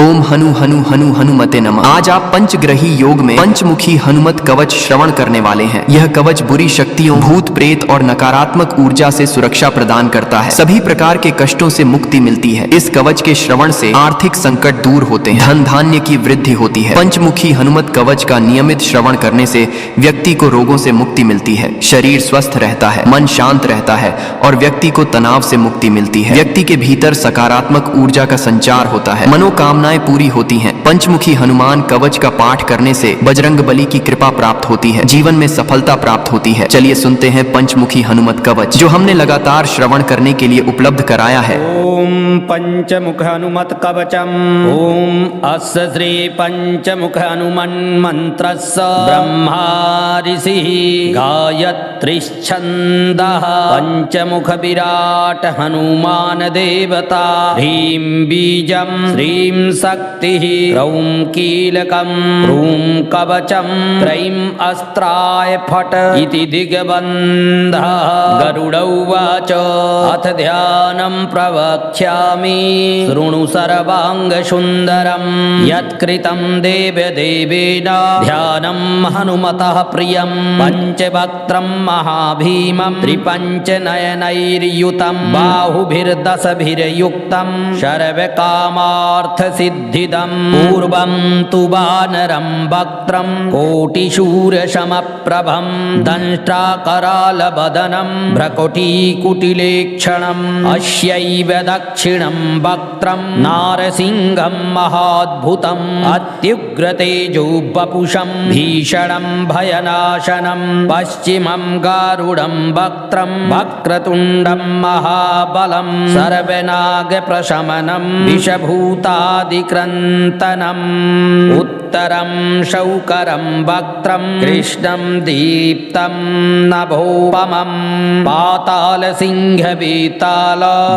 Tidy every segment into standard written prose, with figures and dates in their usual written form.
ओम हनु हनु हनु हनुमते नमः। आज आप पंचग्रही योग में पंचमुखी हनुमत कवच श्रवण करने वाले हैं। यह कवच बुरी शक्तियों, भूत प्रेत और नकारात्मक ऊर्जा से सुरक्षा प्रदान करता है। सभी प्रकार के कष्टों से मुक्ति मिलती है। इस कवच के श्रवण से आर्थिक संकट दूर होते हैं, धन धान्य की वृद्धि होती है। पंचमुखी हनुमत कवच का नियमित श्रवण करने से व्यक्ति को रोगों से मुक्ति मिलती है, शरीर स्वस्थ रहता है, मन शांत रहता है और व्यक्ति को तनाव से मुक्ति मिलती है। व्यक्ति के भीतर सकारात्मक ऊर्जा का संचार होता है, मनोकामना पूरी होती हैं। पंचमुखी हनुमान कवच का पाठ करने से बजरंगबली की कृपा प्राप्त होती है, जीवन में सफलता प्राप्त होती है। चलिए सुनते हैं पंचमुखी हनुमत कवच, जो हमने लगातार श्रवण करने के लिए उपलब्ध कराया है। ओम पंचमुख हनुमत कवचम। ओम अस्य श्री पंचमुख हनुमन् मंत्रस्य ब्रह्मा ऋषिः गायत्रीच्छन्दः पंचमुख विराट हनुमान देवता। ह्रीं बीजं श्रीं शक्तिः रौं कीलकं ह्रूं कवचं त्रयीं अस्त्राय फट् इति दिग्बन्धः। गरुडौवाच अथ ध्यानं प्रवक्ष्यामि शृणु सर्वाङ्गसुन्दरं यत्कृतं देवदेवेन ध्यानं हनुमतः प्रियं। पञ्चवक्त्रं महाभीमं त्रिपञ्चनयनैर्युतं बाहुभिर्दशभिर्युक्तं सर्वकामार्थसिद्धिदं। पूर्वं तु वानरं वक्त्रं कोटिशूरसमप्रभं दंष्ट्राकरालवदनं भ्रकुटीकुटिलेक्षणम्। अस्यैव दक्षिणं वक्त्रं नारसिंहं महाद्भुतम् अत्युग्रतेजो वपुषं भीषणं भयनाशनं। पश्चिमं गारुडं वक्त्रं वक्रतुण्डं महाबलं सर्वनागप्रशमनं विषभूतादिक्रन्तनम्। उत्तरं शौकरं वक्त्रं कृष्णं दीप्तं नभोपमं पातालसिंहवेताल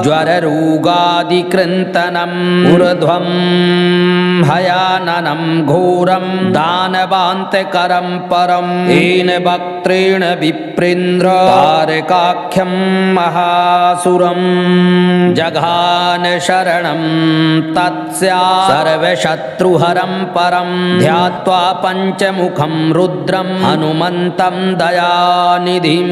ज्वररोगादिकृन्तनम्। ऊर्ध्वं भयाननं घोरं दानवान्तकरं परं येन वक्त्रेण विप्रेन्द्र तारकाख्यं महासुरम्। जघान शरणं तत्स्या सर्वशत्रुहरं परं ध्यात्वा पञ्चमुखं रुद्रं हनुमन्तं दयानिधिं।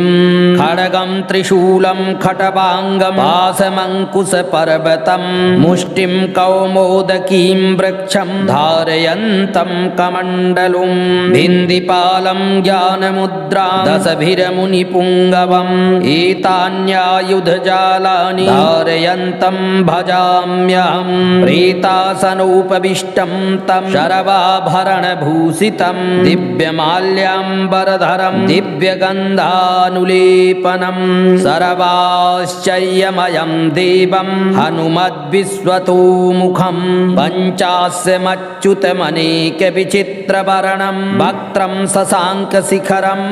खड्गं त्रिशूलं खट्वाङ्गं पाशमङ्कुशपर्वतं मुष्टिं कौमोदकीं वृक्षं धारयन्तं कमण्डलुं। भिन्दिपालं ज्ञानमुद्रा दशभिर्मुनिपुङ्गवम् एतान्यायुधजालानि धारयन्तं भजाम्यहं। प्रेतासनोपविष्टं तं शरवाभरणभूषितं दिव्यमाल्याम्बरधरं दिव्यगन्धानुलेपनं। सर्वाश्चर्यमयं देवं हनुमद्विश्वतोमुखं पञ्चास्यमच्युतमनेकविचित्रवर्णं वक्त्रं शशाङ्कशिखरं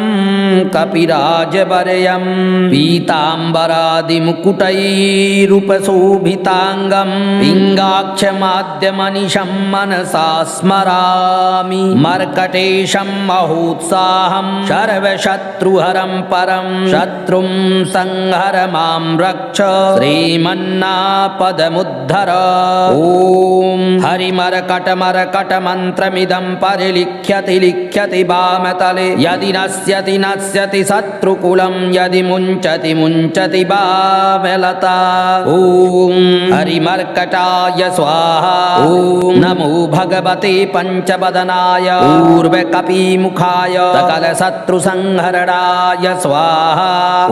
कपिराजवर्यं। पीताम्बरादिमुकुटैरुपशोभिताङ्गं पिङ्गाक्षमाद्यमनिशं मनसा स्मरामि। मर्कटेशं महोत्साहं सर्वशत्रुहरं परं शत्रुं संहर मां रक्ष श्रीमन्नापदमुद्धर। ॐ हरिमर्कटमर्कटमन्त्रमिदं परिलिख्यति लिख्यति वामतले। यदि नश्यति नश्यति शत्रुकुलं यदि मुञ्चति मुञ्चति वामलता। ॐ हरिमर्कटाय स्वाहा। ॐ नमो भगवते पञ्चवदनाय ऊर्ध्वकपिमुखाय सकलशत्रुसंहरणाय स्वाहा। ॐ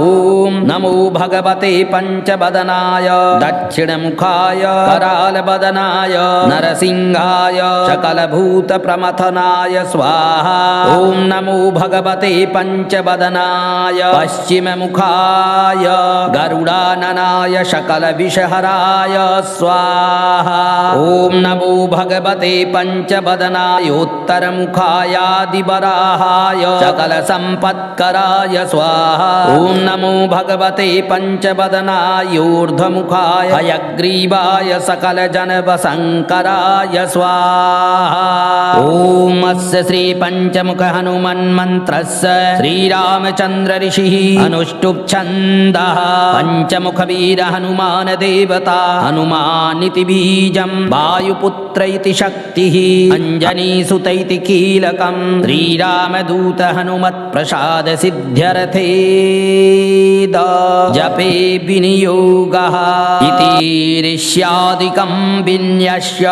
नमो भगवते पञ्चवदनाय दक्षिणमुखाय करालवदनाय नरसिंहाय सकलभूतप्रमथनाय स्वाहा। ॐ नमो भगवते पञ्चवदनाय पश्चिममुखाय गरुडाननाय सकलविषहराय स्वाहा। ॐ नमो भगवते पञ्चवदनाय उत्तरमुखायादिवराहाय सकलसम्पत्कराय स्वाहा। ॐ नमो भगवते पञ्चवदनाय हयग्रीवाय सकलजनवशङ्कराय स्वाहा। ॐ अस्य श्रीपञ्चमुख हनुमन्मन्त्रस्य श्रीरामचन्द्र ऋषिः अनुष्टुप् छन्दः पञ्चमुखवीर हनुमान देवता हनुमानिति बीजं वायुपुत्र इति शक्तिः अञ्जनीसुत इति कीलकं श्रीरामदूत हनुमत्प्रसाद सिद्ध्यर्थे जपे विनियोगः इति ऋष्यादिकं विन्यस्य। ॐ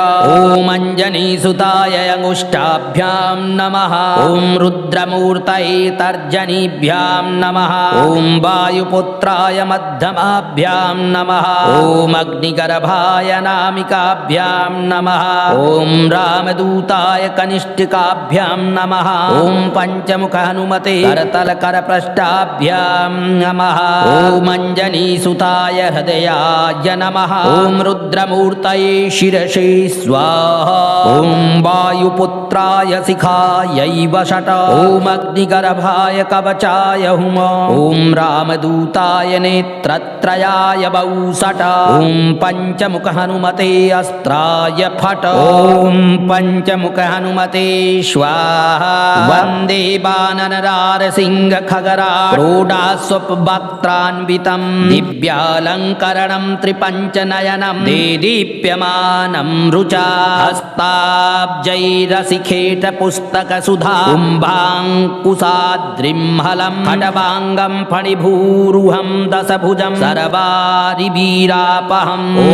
अञ्जनीसुताय अंगुष्ठाभ्यां नमः। ॐ रुद्रमूर्तये तर्जनीभ्यां नमः। ॐ वायुपुत्राय मध्यमाभ्यां नमः। ॐ अग्निगर्भाय नामिकाभ्यां नमः। ॐ रामदूताय कनिष्ठिकाभ्यां नमः। ॐ पञ्चमुख हनुमते करतलकरपृष्ठाभ्यां नमः। ॐ अञ्जनीसुताय हृदयाय नमः। ॐ रुद्रमूर्तये शिरसे स्वाहा। ॐ वायुपुत्राय शिखायै वषट्। ॐ अग्निगर्भाय कवचाय हुम। ॐ रामदूताय नेत्रत्रयाय वौषट्। ॐ पञ्चमुख हनुमते अस्त्राय फट्। ॐ पञ्चमुख हनुमते स्वाहा। वन्दे वानरनारसिंह खगरारूढास्वपवक्त्रान्वितं दिव्यालङ्करणं त्रिपञ्चनयनं देदीप्यमानं रुचा हस्ताब्जैरशिखेटपुस्तकसुधा कुम्भाङ्कुशाद्रिम्हलं खड्वाङ्गं फणिभूरुहं दशभुजं सर्वारिवीरापहम्। ॐ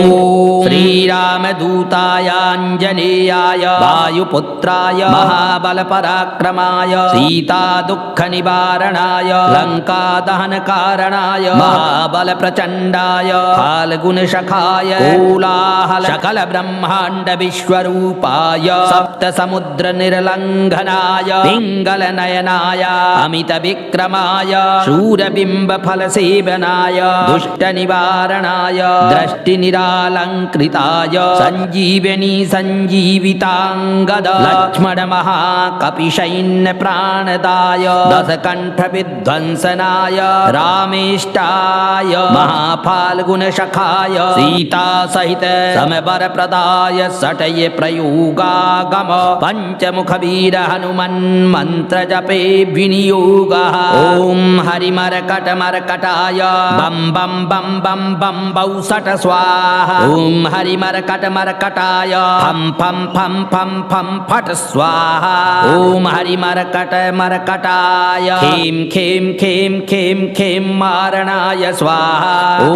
श्रीरामदूतायाञ्जनेयाय वायुपुत्राय महाबलपराक्रमाय सीतादुःखनिवारणाय लङ्कादहनकारणाय महाबलप्रचण्डाय फाल्गुनशखाय कोलाहल सकलब्रह्माण्डविश्वरूपाय सप्तसमुद्रनिर्लङ्घनाय पिङ्गलनयनाय अमितविक्रमाय शूरबिम्बफलसेवनाय दुष्टनिवारणाय दृष्टिनिरालङ्कृताय सञ्जीवनी सञ्जीविताङ्गद लक्ष्मणमहाकपिसैन्यप्राणदाय दशकण्ठविध्वंसनाय रामेष्टाय महाफाल्गुनशखाय सीतासहित समवरप्रदाय सटये प्रयोगागम पञ्चमुखवीर हनुमन्मन्त्रजपे विनियोगः। ॐ हरिमरकटमरकटाय बं बं बं बं बं वौषट् स्वाहा। ॐ हरिमरकटमरकटाय फं फं फं फं फं फट् स्वाहा। ॐ हरिमरकटमरकटाय खें खें खें खें खें मारणाय स्वाहा। ॐ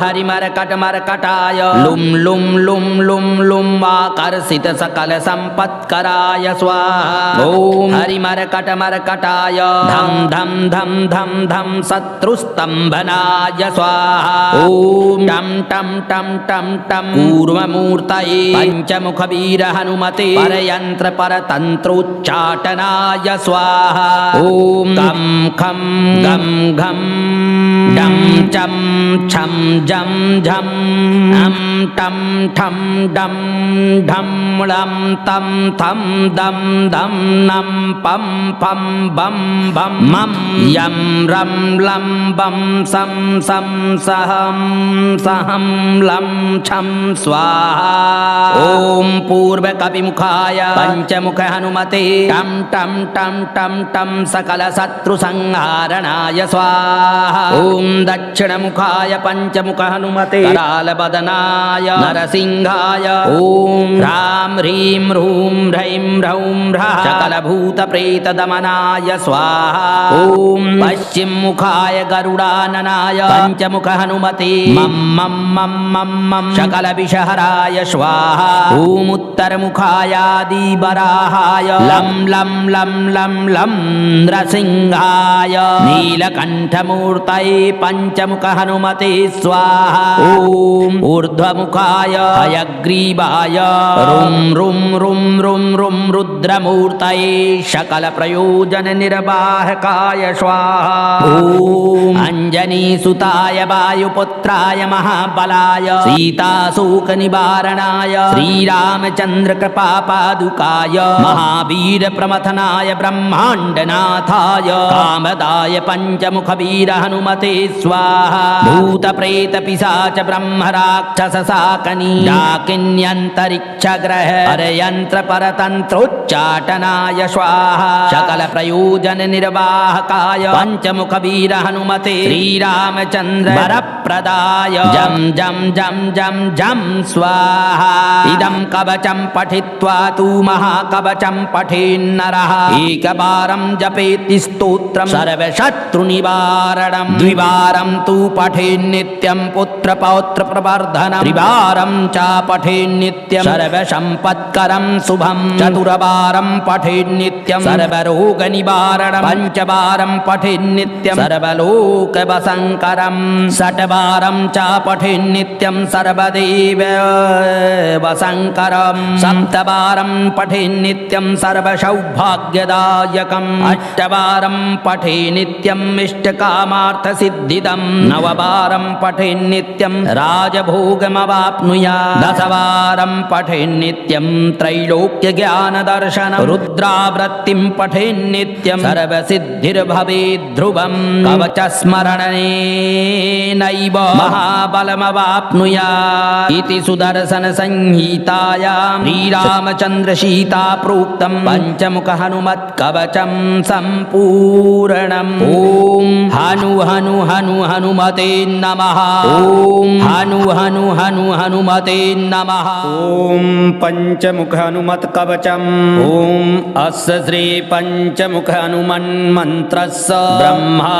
हरिमरकटमरकटाय लुं लुं लुं लुं लुं आकर्षित सकल संपत्कराय स्वाहा। ॐ हरिमरकटमरकटाय धम धम धम धम धम शत्रुस्तंभनाय स्वाहा। ॐ टम टम टम टम टम कूर्ममूर्तये पञ्चमुखवीर हनुमते परयन्त्र परतन्त्रोच्चाटनाय स्वाहा। ॐ गं खं गं घं डं चं छं जं झं अं टं ठं डं ढं लं तं थं दं दं नं पं फं बं भं मं यं रं लं बं सं सं सहं सहं लं छं स्वाहा। ॐ पूर्वकविमुखाय पञ्चमुख हनुमते टं टं टं टं टं सकलशत्रुसंहारणाय स्वाहा। ॐ दक्षिणमुखाय पञ्चमुख हनुमते करालवदनाय नरसिंहाय ॐ ह्रां ह्रीं ह्रूं ह्रैं ह्रौं ह्रः सकलभूतप्रेतदमनाय स्वाहा। ॐ पश्चिममुखाय गरुडाननाय पञ्चमुख हनुमते मं मं मं मं मं सकलविषहराय स्वाहा। ॐ उत्तरमुखायादिवराहाय लं लं लं लं लं नृसिंहाय नीलकण्ठमूर्तये पंचमुख हनुमते स्वाहा। ओम ऊर्ध्वमुखाय हयग्रीवाय रुं रुं रुं रुं रुं रुद्रमूर्तये सकल प्रयोजन निर्वाहकाय स्वाहा। ओम अंजनीसुताय वायुपुत्राय महाबलाय सीताशोक निवारणाय श्रीरामचंद्र कृपा पादुकाय महावीर प्रमथनाय ब्रह्मांडनाथाय कामदाय पंचमुख वीर हनुमते स्वाहा। भूत प्रेत पिशाच ब्रह्म राक्षस शाकनी डाकिन्यंतरिक्ष ग्रह परयंत्र परतंत्रोच्चाटनाय स्वाहा। सकल प्रयोजन निर्वाहकाय पंचमुख वीर हनुमते श्रीरामचंद्र वरप्रदाय जम जम जम जम जम स्वाहा। इदं कवचं पठित्वा तु महाकवचं पठेन्नरः एकवारं जपेति स्तोत्रं सर्वशत्रुनिवारणं द्विवारं तु पठेन्नित्यं पुत्रपौत्र प्रवर्धनं त्रिवारं च पठेन्नित्यं सर्वसम्पत्करं शुभं चतुर्वारं पठेन्नित्यं सर्वरोगनिवारणं पञ्चवारं पठेन्नित्यं सर्वलोकवशङ्करं षट्वारं च पठेन्नित्यं सर्वदेव वशङ्करं सप्तवारं पठेन्नित्यं सर्वसौभाग्यदायकम् अष्टवारं पठेन्नित्यं इष्टकामार्थसिद्धिदं नववारं पठेन्नित्यं राजभोगमवाप्नुयात् दशवारं पठेन्नित्यं त्रैलोक्यज्ञानदर्शनं रुद्रावृत्तिं पठेन्नित्यं सर्वसिद्धिर्भवेत् ध्रुवं कवचस्मरणेनैव महाबलमवाप्नुयात् इति सुदर्शन संहितायां श्रीरामचंद्र सीता प्रोक्तं पंचमुख हनुमत् कवचं संपूर्णम्। ओम हनु हनु हनु हनुमते नमः। ओम हनु हनु हनु हनुमते नमः। ओम पंचमुख हनुमत कवचम। ओम अस्य श्री पंचमुख हनुमन् मंत्रस्य ब्रह्मा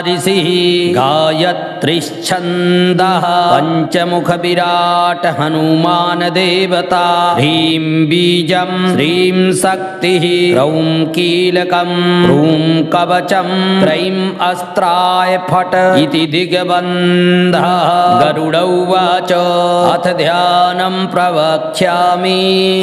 ऋषिः गायत्रीच्छन्दः पंचमुख विराट हनुमान देवता ह्रीं बीजं श्रीं शक्तिः रौं कीलकं ह्रूं कवचं त्रयीं अस्त्राय फट् इति दिग्बन्धः। गरुड उवाच अथ ध्यानं प्रवक्ष्यामि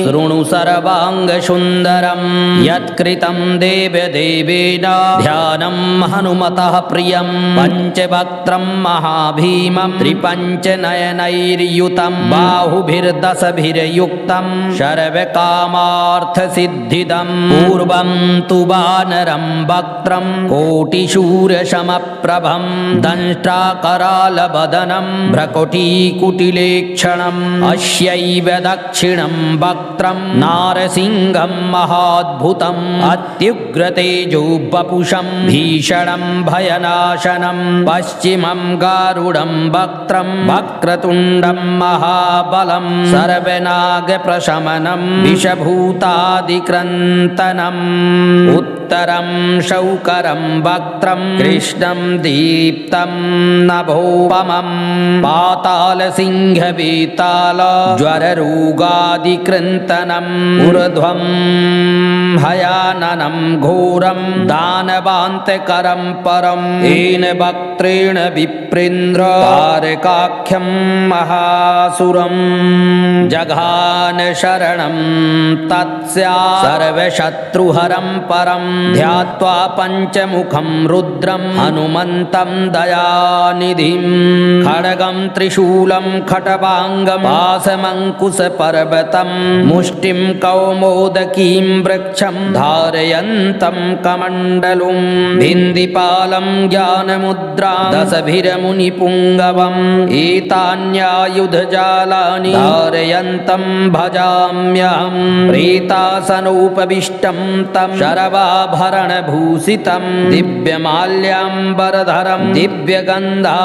शृणु सर्वाङ्गसुन्दरं यत्कृतं देवदेवेन ध्यानं हनुमतः प्रियं पंचवक्त्रं महाभीमं त्रिपञ्चनयनैर्युतं बाहुभिर्दशभिर्युक्तं सर्वकामार्थसिद्धिदं पूर्वं तु वानरं वक्त्रं कोटिशूरसमप्रभं दंष्ट्राकरालवदनं भ्रकुटीकुटिलेक्षणम् अस्यैव दक्षिणं वक्त्रं नारसिंहं महाद्भुतम् अत्युग्रतेजो वपुषं भीषणं भयनाशनं पश्चिमं गारुडं वक्त्रं वक्रतुण्डं महाबलं सर्वनागप्रशमनं विषभूतादिक्रन्तनम् उत्तरं शौकरं वक्त्रं कृष्णं दीप्तं नभोपमं पातालसिंहवेताल ज्वररोगादिकृन्तनम् ऊर्ध्वं भयाननं घोरं दानवान्तकरं परं येन वक्त्रेण विप्रेन्द्र तारकाख्यं महासुरं जघान शरणं तत्स्या सर्वशत्रुहरं परं ध्यात्वा पञ्चमुखं रुद्रं हनुमन्तं दयानिधिं खड्गं त्रिशूलं खट्वाङ्गं पाशमङ्कुशपर्वतं मुष्टिं कौमोदकीं वृक्षं धारयन्तं कमण्डलुं भिन्दिपालं ज्ञानमुद्रां दशभिर्मुनिपुङ्गवम् एतान्यायुधजालानि धारयन्तं भजाम्यहं प्रेतासनोपविष्टं तं शरवाभरणभूषितं दिव्यमाल्याम्बरधरं दिव्यगन्धानुलेपनं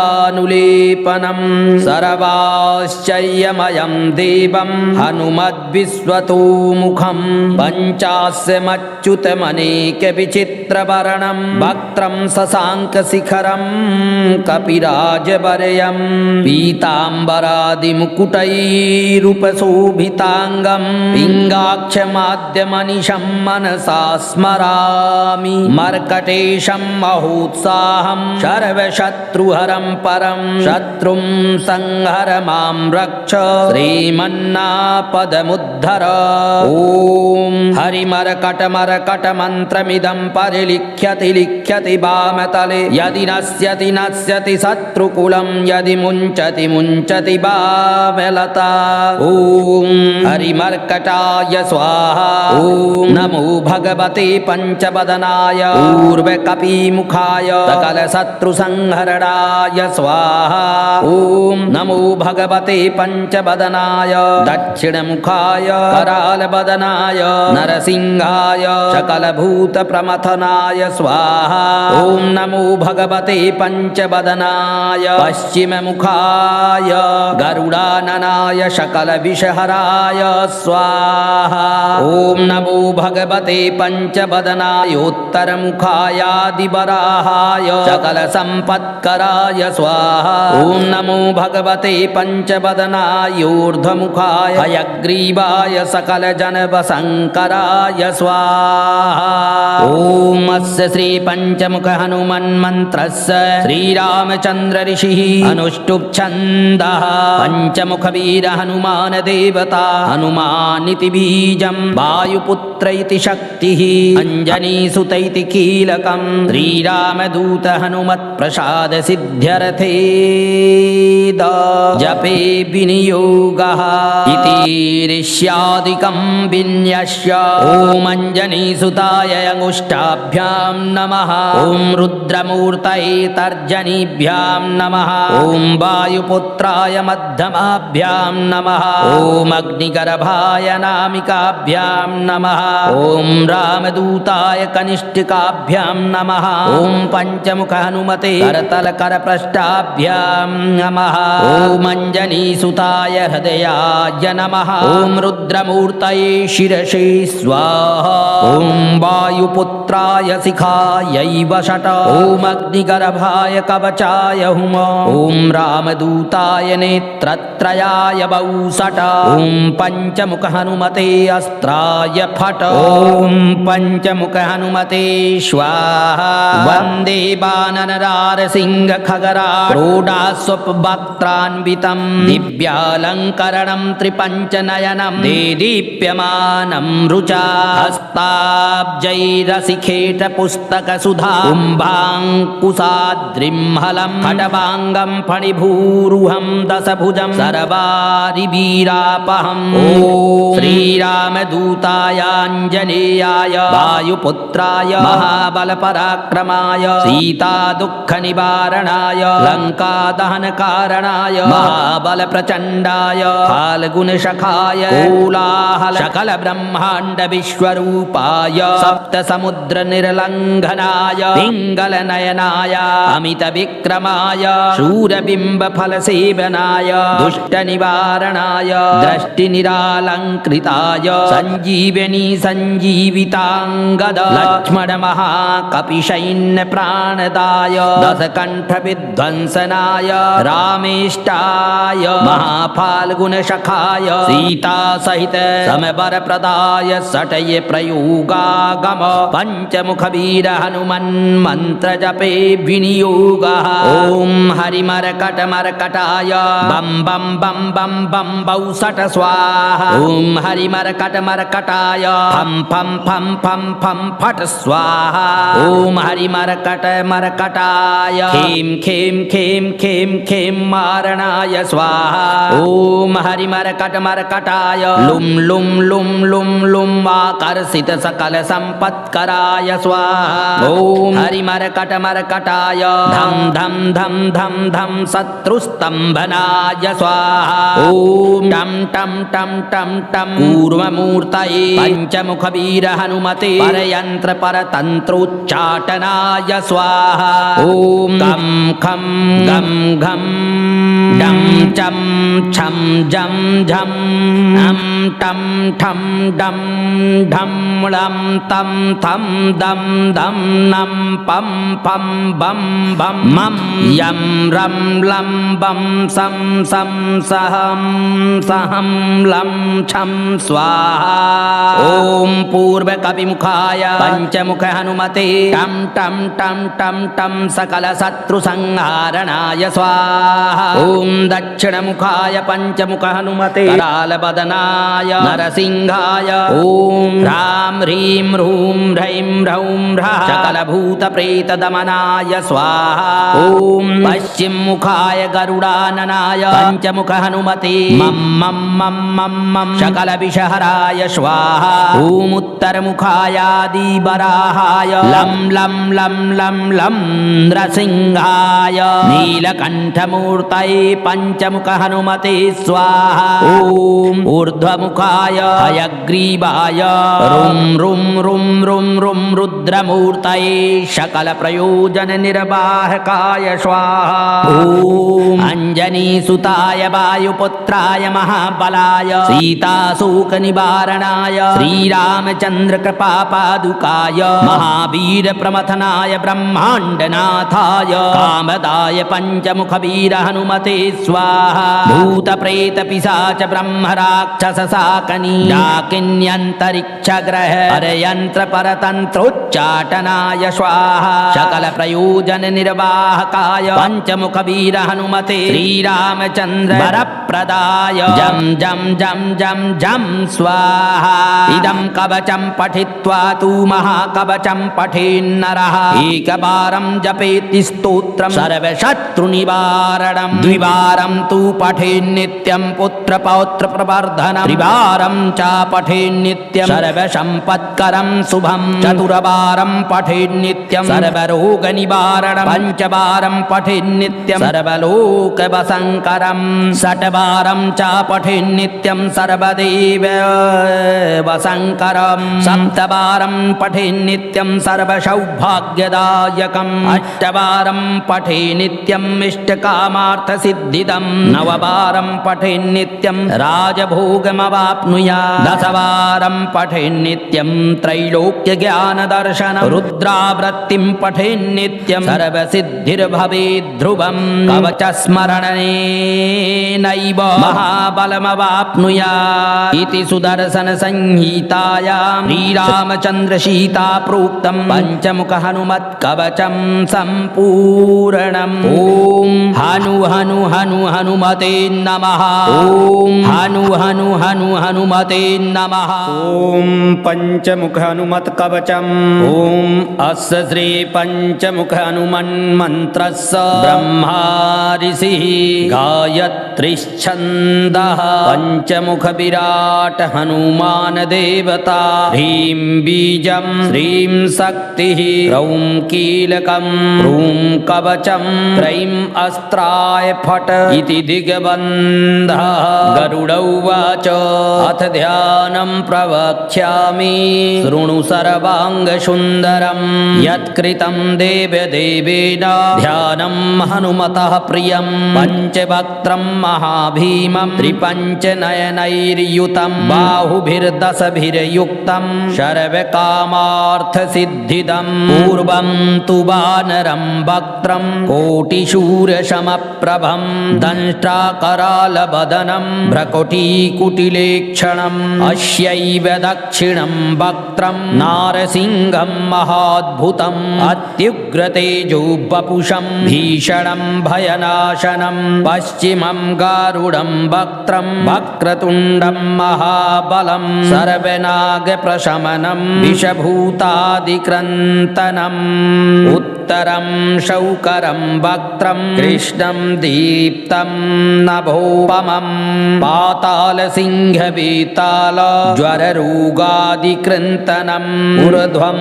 सर्वाश्चर्यमयं देवं हनुमद्विश्वतोमुखं पञ्चास्यमच्युतमनेकविचित्रवर्णं वक्त्रं शशाङ्कशिखरं कपिराजवर्यं पीताम्बरादिमुकुटैरुपशोभिताङ्गं पिङ्गाक्षमाद्यमनिशं मनसा स्मरामि मर्कटेशं महोत्साहं सर्वशत्रुहरं परं शत्रुं संहर मां रक्ष श्रीमन्नापदमुद्धर। ॐ हरिमरकटमरकटमन्त्रमिदं परिलिख्यति लिख्यति वामतले यदि नश्यति शत्रुकुलं यदि मुञ्चति मुञ्चति वामलता। ॐ हरिमर्कटाय स्वाहा। ॐ नमो भगवते पंचवदनाय ऊर्ध्वकपिमुखाय सकलशत्रुसंहरणाय स्वाहा। ॐ नमो भगवते पंचवदनाय दक्षिणमुखाय करालवदनाय नरसिंहाय सकलभूतप्रमथनाय स्वाहा। ॐ नमो भगवते पंचवदनाय पश्चिममुखाय गरुडाननाय सकलविषहराय स्वाहा। ॐ नमो भगवते पंचवदनाय उत्तरमुखायादिवराहाय सकलसम्पत्कराय स्वाहा। ॐ नमो भगवते पंचवदनाय ऊर्ध्वमुखाय हयग्रीवाय सकलजनवशङ्कराय स्वाहा। ॐ अस्य श्रीपञ्चमुखहनुमन्मन्त्रस्य श्रीरामचन्द्र ऋषिः अनुष्टुप् छन्दः पञ्चमुखवीर हनुमान देवता हनुमानिति बीजं वायुपुत्र इति शक्तिः अञ्जनीसुत इति कीलकं श्रीरामदूत हनुमत्प्रसाद सिद्ध्यर्थे जपे विनियोगः इति ऋष्यादिकं विन्यस्य। ॐ अञ्जनीसुताय अंगुष्ठाभ्यां नमः। ॐ रुद्रमूर्तये तर्जनीभ्यां नमः। ॐ वायुपुत्राय मध्यमाभ्यां नमः। ॐ अग्निगर्भाय नामिकाभ्यां नमः। ॐ रामदूताय कनिष्ठिकाभ्यां नमः। ॐ पञ्चमुख हनुमते करतलकरपृष्ठाभ्यां नमः। ॐ अञ्जनीसुताय हृदयाय नमः। ॐ रुद्रमूर्तये शिरसे स्वाहा। ॐ वायुपुत्राय शिखायै वषट। ॐ अग्निगर्भाय कवचाय हुम। ॐ रामदूताय नेत्रत्रयाय वौषट। ॐ पञ्चमुख हनुमते अस्त्राय फट। ॐ पञ्चमुख हनुमते स्वाहा। वन्दे वानरनारसिंह खगरारूढास्वपवक्त्रान्वितं दिव्यालङ्करणं त्रिपञ्चनयनं देदीप्यमानं रुचा हस्ताब्जैरशिखेटपुस्तकसुधा कुम्भाङ्कुशाद्रिं हलं खड्वाङ्गं फणिभूरुहं दशभुजं सर्वारिवीरापहम्। ॐ श्रीरामदूतायाञ्जनेयाय वायुपुत्राय महाबलपराक्रमाय सीतादुःखनिवारणाय लङ्कादहनकारणाय महाबलप्रचण्डाय फाल्गुनशखाय कोलाहल सकलब्रह्माण्डविश्वरूपाय सप्तसमुद्रनिर्लङ्घनाय पिङ्गलनयनाय अमितविक्रमाय शूरबिम्बफलसेवनाय दुष्टनिवारणाय दृष्टिनिरालङ्कृताय सञ्जीवनी सञ्जीविताङ्गद लक्ष्मणमहाकपिसैन्यप्राणदाय दशकण्ठविध्वंसनाय रामेष्टाय महाफाल्गुनशखाय सीतासहित समवरप्रदाय सटय प्रयोगागम पञ्चमुखवीर हनुमन्मन्त्रजपे विनियोगः। ॐ हरिमरकटमरकटाय बं बं बं बं बं वौषट स्वाहा। ॐ हरिमरकटमरकटाय फं फं फं फं फं फट स्वाहा। ॐ हरिमरकटमरकटाय खें खें खें खें खें मारणाय स्वाहा। ॐ हरिमरकटमरकटाय लुं लुं लुं लुं लुं आकर्षित सकल संपत्कराय स्वाहा। ॐ हरिमरकटमरकटाय धम धम धम धम धम शत्रुस्तंभनाय स्वाहा। ॐ टम टम टम टम टम कूर्ममूर्तये पञ्चमुखवीर हनुमते परयन्त्र परतन्त्रोच्चाटनाय स्वाहा। ॐ गं खं गं घं डं चं छं जं झं अं टं ठं डं ढं लं तं थं दं दं नं पं फं बं बं मं यं रं लं बं सं सं सहं सहं लं छं स्वाहा। ॐ पूर्वकपिमुखाय पंचमुख हनुमते टम टम टम टम टम सकल शत्रु संहारणाय स्वाहा। ओम दक्षिणमुखाय पंचमुख हनुमते करालबदनाय नरसिंहाय ओम ह्रां ह्रीं ह्रूं ह्रैं ह्रौं ह्रः सकलभूत प्रेत दमनाय स्वाहा। ओम पश्चिममुखाय गरुडाननाय पंचमुख हनुमते मम मम मम मम मम सकल विषहराय स्वाहा। ओम उत्तरमुखायादिवराहाय लं लं लं लं लं नृसिंहाय नीलकण्ठमूर्तये पंचमुख हनुमते स्वाहा। ओम ऊर्ध्वमुखाय हयग्रीवाय रुं रुं रुं रुं रुं रुद्रमूर्तये सकल प्रयोजन निर्वाहकाय स्वाहा। ओम अंजनीसुताय वायुपुत्राय महाबलाय सीताशोक निवारणाय श्रीरामचंद्र कृपा पादुकाय महावीर प्रमथनाय ब्रह्मांडनाथाय कामदाय पंचमुख वीर हनुमते स्वाहा। भूत प्रेत पिशाच ब्रह्म राक्षस शाकनी डाकिन्यंतरिक्ष ग्रह अरयंत्र परतंत्रोच्चाटनाय स्वाहा। सकल प्रयोजन निर्वाहकाय पंचमुख वीर हनुमते श्रीरामचंद्र वरप्रदाय जम जम जम जम जम स्वाहा। इदं कवचं पठित्वा तु महाकवचं पठेन्नरः एकवारं जपेति स्तोत्रं सर्वशत्रुनिवारणं द्विवारं तु पठेन्नित्यं पुत्रपौत्र प्रवर्धनं त्रिवारं च पठेन्नित्यं सर्वसम्पत्करं शुभं चतुर्वारं पठेन्नित्यं सर्वरोगनिवारणं पंचवारं पठेन्नित्यं सर्वलोकवशङ्करं षट्वारं च पठेन्नित्यं सर्वदेव वशङ्करं सप्तवारं पठेन्नित्यं सर्वसौभाग्यदायकम् अष्टवारं पठेन्नित्यम् इष्टकामार्थसिद्धिदं नववारं पठेन्नित्यं राजभोगमवाप्नुयात् दशवारं पठेन्नित्यं त्रैलोक्यज्ञानदर्शनं रुद्रावृत्तिं पठेन्नित्यं सर्वसिद्धिर्भवेत् ध्रुवं कवचस्मरणेनैव महाबलमवाप्नुयात् इति सुदर्शन संहितायां श्रीरामचंद्र सीता प्रोक्तं पंचमुख हनुमत् कवचं संपूर्णम्। ओम हनु हनु हनु हनुमते नमः। ओम हनु हनु हनु हनुमते नमः। ओम पंचमुख हनुमत् कवचम्। ओम अस्य श्री पंचमुख हनुमन्मन्त्रस्य ब्रह्मा ऋषिः गायत्रीच्छन्दः पंचमुख विराट हनुमान देवता ह्रीं बीजं श्रीं शक्तिः रौं कीलकं ह्रूं कवचं त्रयीं अस्त्राय फट् इति दिग्बन्धः। गरुड उवाच अथ ध्यानं प्रवक्ष्यामि शृणु सर्वाङ्गसुन्दरं यत्कृतं देवदेवेन ध्यानं हनुमतः प्रियं पञ्चवक्त्रं महाभीमं त्रिपञ्चनयनैर्युतं बाहुभिर्दशभिर्युक्तं सर्वकामार्थसिद्धिदं पूर्वं तु वानरं वक्त्रं कोटिशूरसमप्रभं दंष्ट्राकरालवदनं भ्रकुटीकुटिलेक्षणम् अस्यैव दक्षिणं वक्त्रं नारसिंहं महाद्भुतम् अत्युग्रतेजो वपुषं भीषणं भयनाशनं पश्चिमं गारुडं वक्त्रं वक्रतुण्डं महाबलं सर्वनागप्रशमनं विषभूतादिक्रन्तनम् उत्तरं शौकरं वक्त्रं कृष्णं दीप्तं नभोपमं पातालसिंहवेताल ज्वररोगादिकृन्तनम् ऊर्ध्वं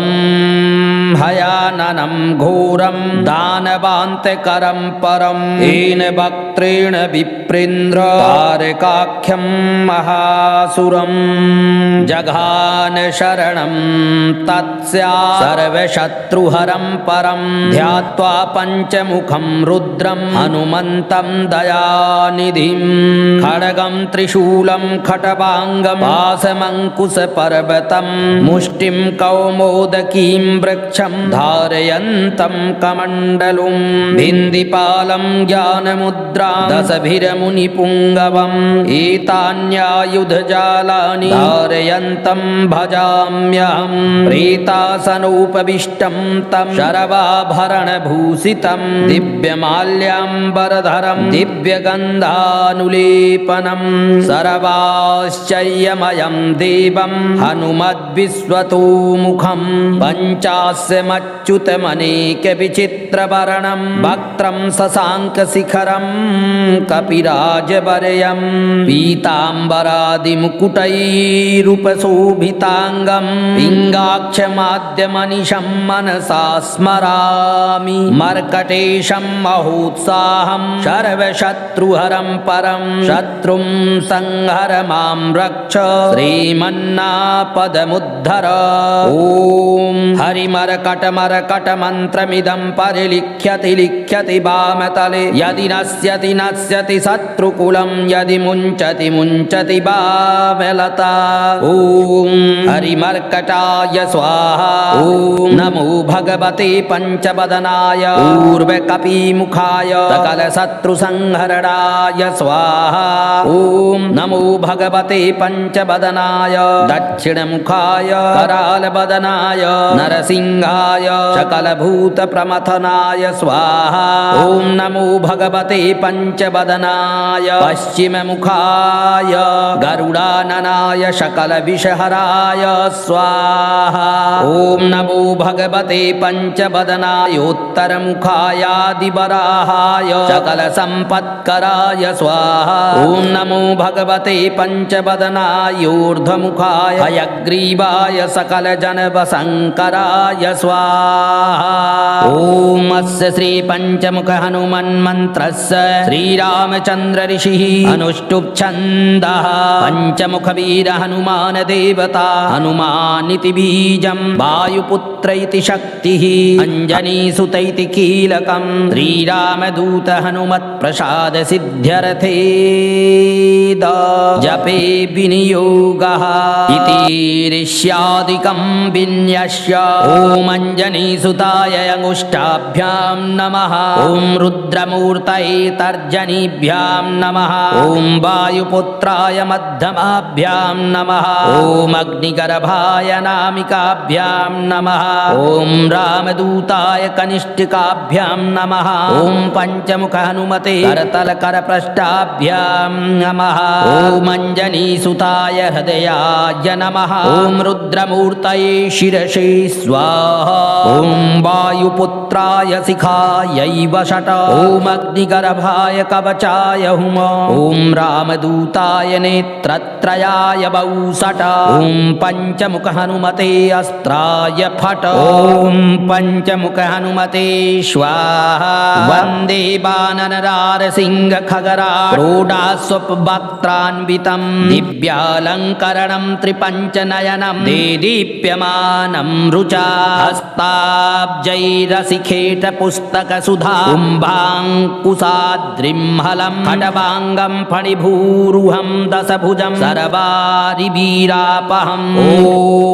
हयाननं घोरं दानवान्तकरं परं येन वक्त्रेण विप्रेन्द्र तारकाख्यं महासुरं जघान शरणं तत्स्या सर्वशत्रुहरं परं ध्यात्वा पञ्चमुखं रुद्रं हनुमन्तं दयानिधिं खड्गं त्रिशूलं खटवाङ्गं पाशमङ्कुशपर्वतं पर्वतं मुष्टिं कौमोदकीं वृक्षं धारयन्तं कमण्डलुं भिन्दिपालं ज्ञानमुद्रा दशभिरमुनिपुङ्गवम् एतान्यायुधजालानि धारयन्तं भजाम्यहं प्रीतासनोपविष्टं तं शरवाभरणभूषितं दिव्यमाल्याम्बरधरं दिव्यगन्धानुलेपनं सर्वाश्चर्यमयं देवं हनुमद्विश्वतोमुखं पञ्चास्यमच्युतमनेकविचित्रवर्णं वक्त्रं शशाङ्कशिखरं कपिराजवर्यं पीताम्बरादिमुकुटैरुपशोभिताङ्गं पिङ्गाक्षमाद्यमनिशं मनसा स्मरामि मर्कटेशं महोत्साहं सर्वशत्रुहरं परं शत्रुं संहर मां रक्ष श्रीमन्नापदमुद्धर ॐ हरिमर्कटमर्कटमन्त्रमिदं परिलिख्यति लिख्यति वामतले यदि नश्यति शत्रुकुलं यदि मुञ्चति मुञ्चति वामलता ॐ हरिमर्कटाय स्वाहा ॐ नमो भगवते पञ्चवदनाय ऊर्ध्वकपिमुखाय सकलशत्रुसंहरणाय स्वाहा ॐ नमो भगवते पञ्चवदनाय दक्षिणमुखाय करालवदनाय नरसिंहाय सकलभूतप्रमथनाय स्वाहा ॐ नमो भगवते पञ्चवदनाय पश्चिममुखाय गरुडाननाय सकलविषहराय स्वाहा ॐ नमो भगवते पञ्चवदनाय उत्तरमुखायादिवराहाय सकलसम्पत्कराय स्वाहा ॐ नमो भगवते पञ्चवदनाय ऊर्ध्वमुखाय हयग्रीवाय सकलजनवशङ्कराय स्वाहा ॐ अस्य श्रीपञ्चमुख हनुमन्मन्त्रस्य श्रीरामचन्द्र ऋषिः अनुष्टुप् छन्दः पञ्चमुखवीर हनुमान देवता हनुमानिति बीजं वायुपुत्र इति शक्तिः अञ्जनीसुत इति कीलकं श्रीरामदूत हनुमत्प्रसाद सिद्ध्यर्थे जपे विनियोगः इति ऋष्यादिकं विन्यस्य ॐ अञ्जनीसुताय अंगुष्ठाभ्यां नमः ॐ रुद्रमूर्तये तर्जनीभ्यां नमः ॐ वायुपुत्राय मध्यमाभ्यां नमः ॐ अग्निगर्भाय नामिकाभ्यां नमः ॐ रामदूताय कनिष्ठिकाभ्यां नमः ॐ पञ्चमुख हनुमते करतलकरपृष्ठाभ्यां नमः ॐ अञ्जनीसुताय हृदयाय नमः ॐ रुद्रमूर्तये शिरसे स्वाहा ॐ वायुपुत्राय शिखायै वषट ॐ अग्निगर्भाय कवचाय हुम ॐ रामदूताय नेत्रत्रयाय वौषट ॐ पञ्चमुख हनुमते अस्त्राय फट ॐ पञ्चमुख हनुमते स्वाहा वन्दे वानरनारसिंहखगरारूढास्वपवक्त्रान्वितं दिव्यालङ्करणं त्रिपञ्चनयनं देदीप्यमानं रुचा हस्ताब्जैरसिखेटपुस्तकसुधा कुम्भाङ्कुशाद्रिं हलं खड्वाङ्गं फणिभूरुहं दशभुजं सर्वारिवीरापहं ॐ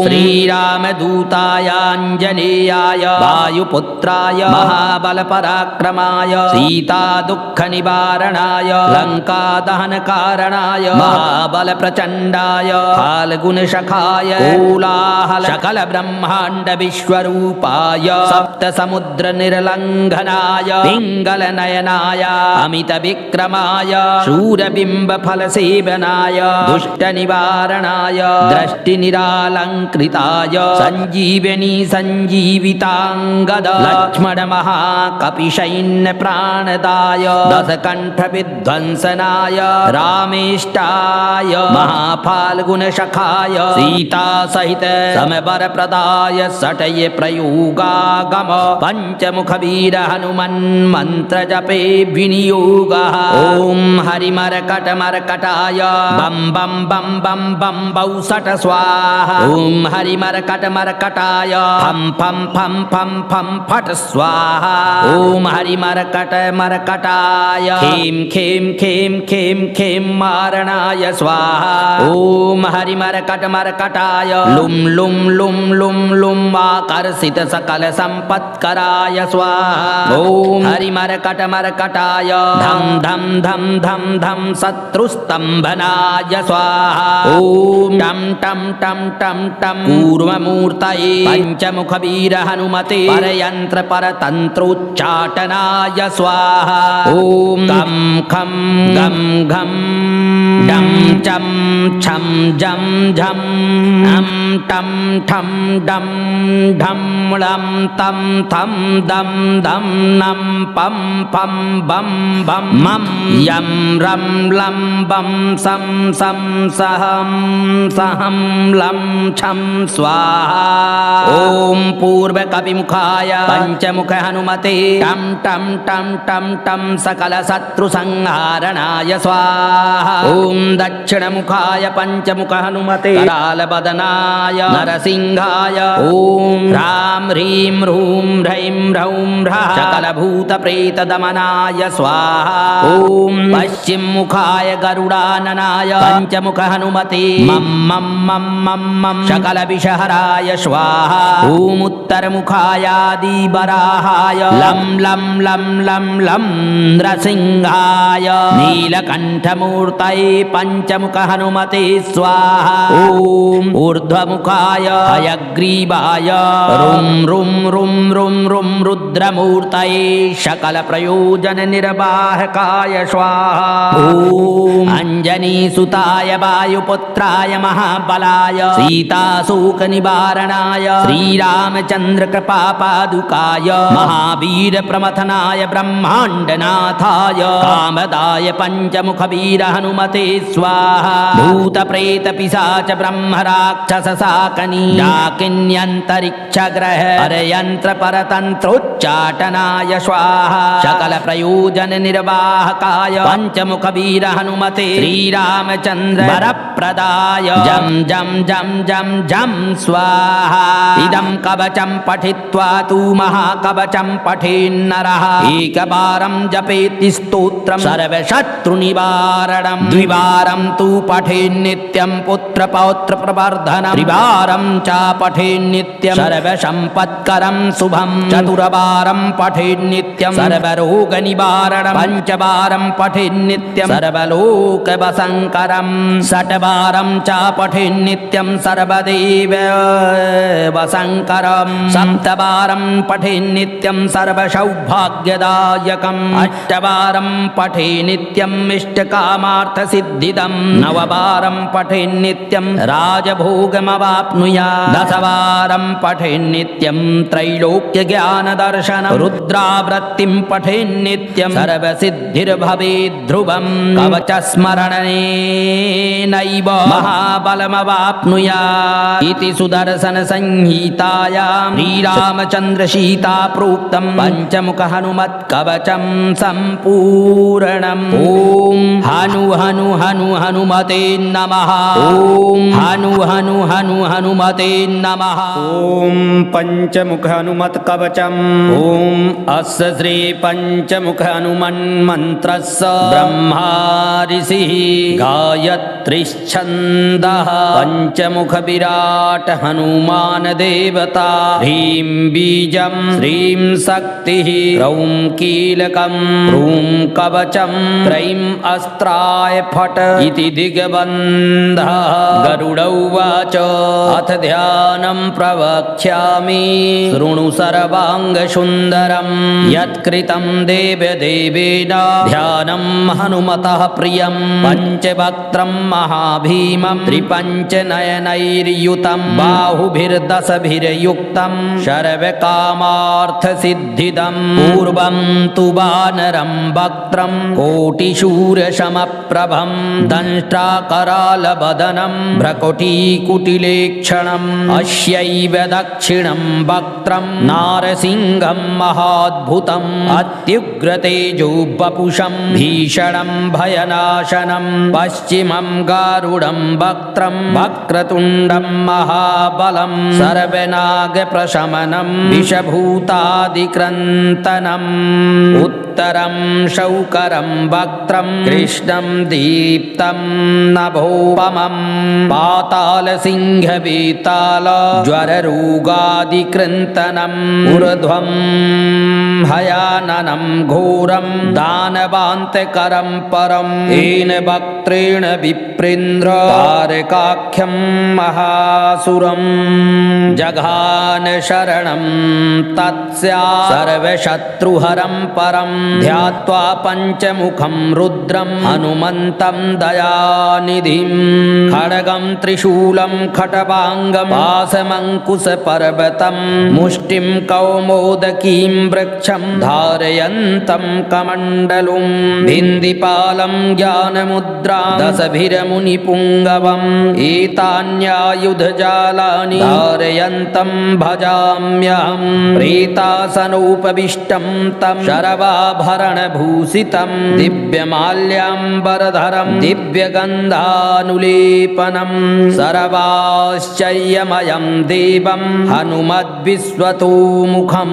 श्रीरामदूतायाञ्जनेयाय वायुपुत्राय महाबलपराक्रमाय सीतादुःखनिवारणाय लङ्कादहनकारणाय महाबलप्रचण्डाय फाल्गुनशखाय कोलाहल सकलब्रह्माण्डविश्वरूपाय सप्तसमुद्रनिर्लङ्घनाय पिङ्गलनयनाय अमितविक्रमाय शूरबिम्बफलसेवनाय दुष्टनिवारणाय दृष्टिनिरालङ्कृताय सञ्जीवनी सञ्जीविताङ्गद लक्ष्मणमहाकपिसैन्यप्राणदाय दशकण्ठविध्वंसनाय रामेष्टाय महाफाल्गुनशखाय सीतासहित समवरप्रदाय सटये प्रयोगागम पंचमुख वीर हनुमन् मंत्र जपे विनियोगः ओम हरिमरकटमरकटाय बम बम बम बम बम बौ सट स्वाहा ओम हरिमरकटमरकटाय फम फम फम फम फम फट स्वाहा ओम हरिमरकटमरकटाय खेम खेम खेम खेम खेम मारणाय स्वाहा ओम हरिमरकटमरकटाय लुम लुम लुम लुम लुम आकर्षित सकल संपत्कराय स्वाहा ओम हरिमरकटमरकटाय धम धम धम धम धम शत्रुस्तंभनाय स्वाहा ओम टम टम टम टम टम कूर्ममूर्तये पंचमुख वीर हनुमते परयंत्र परतंत्रोच्चाटनाय स्वाहा ओम गम खम गम घम डम चम छम जम झम अम टम ठम डम ढम लं तम थम दम दम नम पम फम बम बम मम यम रम लं बम सम सम सहम सहम लं छम स्वाहा ओम पूर्व कपिमुखाय पंचमुख हनुमते टम टम टम टम टम सकल शत्रु संहारणाय स्वाहा ओम दक्षिणमुखाय पंचमुख हनुमते करालबदनाय नरसिंहाय ओम ह्रां ह्रीं ह्रूं ह्रैं ह्रौं ह्रः सकलभूतप्रेतदमनाय स्वाहा ओम पश्चिममुखाय गरुडाननाय पंचमुख हनुमते मम मम मम मम मम सकलविषहराय स्वाहा ओम उत्तरमुखायादिवराहाय लं लं लं लं लं नृसिंहाय नीलकण्ठमूर्तये पंचमुख हनुमते स्वाहा ओम ऊर्ध्वमुखाय हयग्रीवाय रुं रुं रुं रुं रुं रुद्रमूर्तये सकल प्रयोजन निर्वाहकाय स्वाहा ओम अंजनीसुताय वायुपुत्राय महाबलाय सीताशोक निवारणाय श्रीरामचंद्र कृपापादुकाय महावीर प्रमथनाय ब्रह्मांडनाथाय कामदाय पंचमुख वीर हनुमते स्वाहा भूत प्रेत पिशाच ब्रह्म राक्षस शाकनी डाकिन्यंतरिक्ष ग्रह परयंत्र परतंत्रोच्चाटनाय स्वाहा सकल प्रयोजन निर्वाहकाय पंचमुख वीर हनुमते श्रीरामचंद्र वरप्रदाय जम जम जम जम जम स्वाहा इदं कवचं पठित्वा तु महाकवचं पठेन्नरः एकवारं जपेति स्तोत्रं सर्वशत्रुनिवारणं द्विवारं तु पठेन्नित्यं पुत्रपौत्र प्रवर्धनं त्रिवारं च पठेन्नित्यं सर्वसम्पत्करं शुभं चतुर्वारं पठेन्नित्यं सर्वरोगनिवारणं पञ्चवारं पठेन्नित्यं सर्वलोकवशङ्करं षट्वारं च पठेन्नित्यं सर्वदेववशङ्करं सप्तवारं पठेन्नित्यं सर्वसौभाग्यदायकम् अष्टवारं पठेन्नित्यं इष्टकामार्थसिद्धिदं नववारं पठेन्नित्यं राजभोगमवाप्नुयात् दशवारं पठेन्नित्यं त्रैलोक्यज्ञानदर्शनं रुद्रावृत्तिं पठेन्नित्यं सर्वसिद्धिर्भवेत् ध्रुवं कवचस्मरणेनैव महाबलमवाप्नुयात् इति सुदर्शन संहितायां श्रीरामचंद्र सीता प्रोक्तं पंचमुख हनुमत् कवचं सम्पूर्णम् ओम हनु हनु हनु हनुमते नमः ओम हनु हनु हनु हनुमते नमः ओम पंचमुख हनुमत कवचम ओम अस्य श्री पंचमुख हनुमन् मंत्रस्य ब्रह्मा ऋषिः गायत्रीच्छन्दः पंचमुख विराट हनुमान देवता ह्रीं बीजं श्रीं शक्तिः रौं कीलकं ह्रूं कवचं त्रयीं अस्त्राय फट् इति दिग्बन्धः गरुड उवाच अथ ध्यानं प्रवक्ष्यामि शृणु सर्वाङ्गसुन्दरं यत्कृतं देवदेवेन ध्यानं हनुमतः प्रियं पञ्चवक्त्रं महाभीमं त्रिपञ्चनयनैर्युतं बाहुभिर्दशभिर्युक्तं सर्वकामार्थसिद्धिदं पूर्वं तु वानरं वक्त्रं कोटिशूरसमप्रभं दंष्ट्राकरालवदनं भ्रकुटीकुटिले क्षणम् अस्यैव दक्षिणं वक्त्रं नारसिंहं महाद्भुतम् अत्युग्रतेजो वपुषं भीषणं भयनाशनं पश्चिमं गारुडं वक्त्रं वक्रतुण्डं महाबलं सर्वनागप्रशमनं विषभूतादिक्रन्तनम् उत्तरं शौकरं वक्त्रं कृष्णं दीप्तं नभोपमं पातालसिंहवेताल ज्वररोगादिकृन्तनम् ऊर्ध्वं भयाननं घोरं दानवान्तकरं परं येन वक्त्रेण विप्रेन्द्र तारकाख्यं महासुरं जघान शरणं तत्स्या सर्वशत्रुहरं परं ध्यात्वा पञ्चमुखं रुद्रं हनुमन्तं दयानिधिं खड्गं त्रिशूलं खट्वाङ्गं पाशमङ्कुशपर्वतं मुष्टिं कौमोदकीं वृक्षं धारयन्तं कमण्डलुं भिन्दिपालं ज्ञानमुद्रां दशभिरमुनिपुङ्गवम् एतान्यायुधजालानि धारयन्तं भजाम्यहं प्रेतासनोपविष्टं तं शरवाभरणभूषितं दिव्यमाल्याम्बरधरं दिव्यगन्धानुलेपनं सर्वाश्चर्यमयं देवं हनुमद्विश्वतोमुखं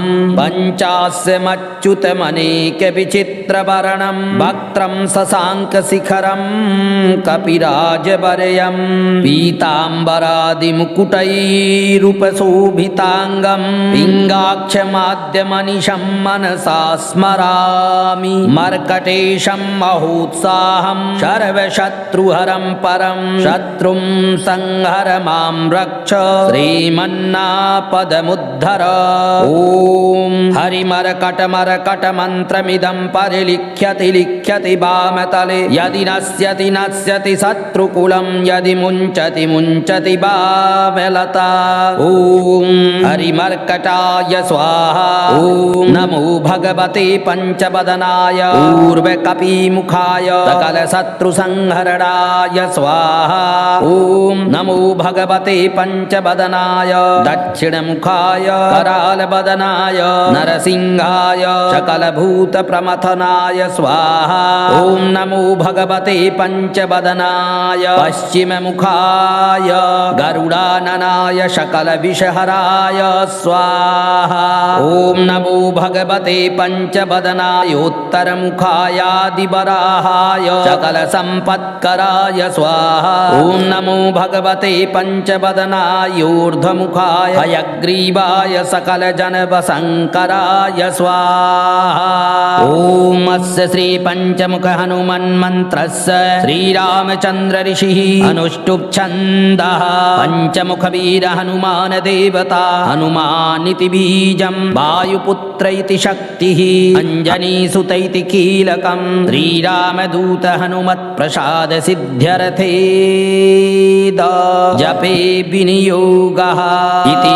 पञ्चास्यमच्युतमनेकविचित्रवर्णं वक्त्रं शशाङ्कशिखरं कपिराजवर्यं पीताम्बरादिमुकुटैरुपशोभिताङ्गं पिङ्गाक्षमाद्यमनिशं मनसा स्मरामि मर्कटेशं महोत्साहं सर्वशत्रुहरं परं शत्रुं संहर मां रक्ष श्रीमन्नापदमुद्धर ॐ हरिमर्कटमर्कटमन्त्रमिदं परिलिख्यति लिख्यति वामतले यदि नश्यति नश्यति शत्रुकुलं यदि मुञ्चति मुञ्चति वामलता ॐ हरिमर्कटाय स्वाहा ॐ नमो भगवते पञ्चवदनाय ऊर्ध्वकपिमुखाय सकलशत्रुसंहरणाय स्वाहा ॐ नमो भगवते पञ्चवदनाय दक्षिणमुखाय करालवदनाय नरसिंहाय सकलभूतप्रमथनाय स्वाहा ॐ नमो भगवते पञ्चवदनाय पश्चिममुखाय गरुडाननाय सकलविषहराय स्वाहा ॐ नमो भगवते पञ्चवदनाय उत्तरमुखायादिवराहाय सकलसम्पत्कराय स्वाहा ॐ नमो भगवते पञ्चवदनाय ऊर्ध्वमुखाय हयग्रीवाय सकलजनवशङ्कराय स्वाहा ॐ अस्य श्रीपञ्चमुख हनुमन्मन्त्रस्य श्रीरामचन्द्र ऋषिः अनुष्टुप् छन्दः पञ्चमुखवीर हनुमान देवता हनुमानिति बीजं वायुपुत्र इति शक्तिः अञ्जनीसुत इति कीलकं श्रीरामदूत हनुमत्प्रसाद सिद्ध्यर्थे जपे विनियोगः इति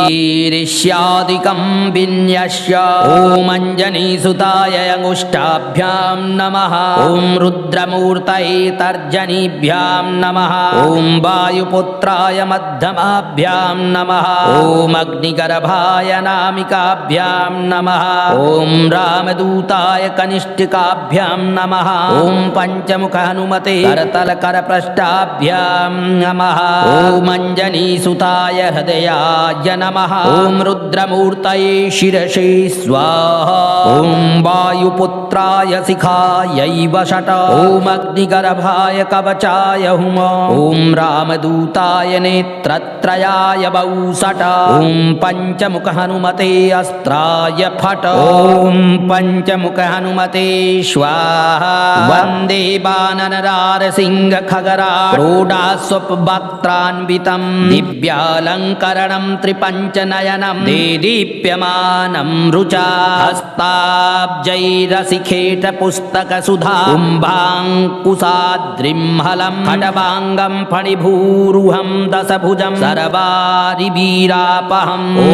ऋष्यादिकं विन्यस्य ॐ अञ्जनीसुताय अंगुष्ठाभ्यां नमः ॐ रुद्रमूर्तये तर्जनीभ्यां नमः ॐ वायुपुत्राय मध्यमाभ्यां नमः ॐ अग्निगर्भाय नामिकाभ्यां नमः ॐ रामदूताय कनिष्ठिकाभ्यां नमः ॐ पञ्चमुख हनुमते करतलकरपृष्ठाभ्यां नमः ॐ अञ्जनीसुताय हृदयाय नमः ॐ रुद्रमूर्तये शिरसि स्वाहा ॐ वायुपुत्राय शिखायै वषट ॐ अग्निगर्भाय कवचाय हुम ॐ रामदूताय नेत्रत्रयाय वौषट ॐ पञ्चमुख हनुमते अस्त्राय फट ॐ पञ्चमुख हनुमते स्वाहा वन्दे वानरनारसिंह खगरा क्रोडास्वपवक्त्रान्वितं दिव्यालङ्करणं त्रिपञ्चनयनं देदीप्यमानं रुचा हस्ताब्जैरसिखेट पुस्तकसुधा कुम्भाङ्कुशाद्रिम्हलं खड्वाङ्गं फणिभूरुहं दशभुजं सर्वारिवीरापहम् ॐ